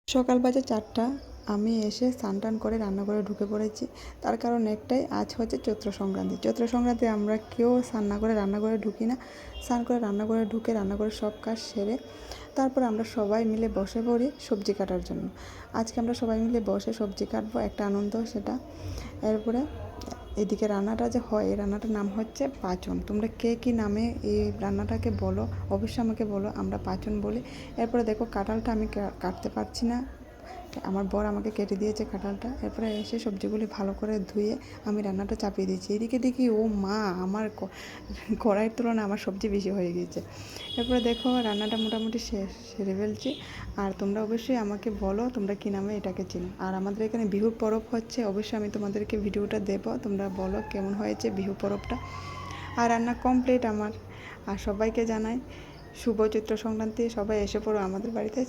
সকাল বাজে 4টা। আমি এসে স্নান টান করে রান্নাঘরে ঢুকে পড়েছি। তার কারণ একটাই, আজ হচ্ছে চৈত্র সংক্রান্তি। চৈত্র সংক্রান্তি আমরা কেউ স্নান না করে রান্নাঘরে ঢুকি না। স্নান করে রান্নাঘরে ঢুকে রান্নাঘরের সব কাজ সেরে তারপর আমরা সবাই মিলে বসে পড়ি সবজি কাটার জন্য। আজকে আমরা সবাই মিলে বসে সবজি কাটবো, একটা আনন্দ সেটা। এরপরে এদিকে রান্নাটা যে হয়, এই রান্নাটার নাম হচ্ছে পাঁচন। তোমরা কে কী নামে এই রান্নাটাকে বলো অবশ্যই আমাকে বলো। আমরা পাঁচন বলি। এরপরে দেখো কাঁঠালটা আমি কাটতে পারছি না, আমার বর আমাকে কেটে দিয়েছে কাঁঠালটা। এরপরে এসে সবজিগুলি ভালো করে ধুয়ে আমি রান্নাটা চাপিয়ে দিয়েছি। এদিকে দেখি ও মা, আমার কড়াইয়ের তুলনায় আমার সবজি বেশি হয়ে গিয়েছে। এরপরে দেখো রান্নাটা মোটামুটি সেরে ফেলছি। আর তোমরা অবশ্যই আমাকে বলো তোমরা কী নামে এটাকে চিনো। আর আমাদের এখানে বিহুর পরব হচ্ছে, অবশ্যই আমি তোমাদেরকে ভিডিওটা দেবো, তোমরা বলো কেমন হয়েছে বিহু পরবটা। আর রান্না কমপ্লিট আমার। আর সবাইকে জানাই শুভ চৈত্র সংক্রান্তি। সবাই এসে পড়ো আমাদের বাড়িতে।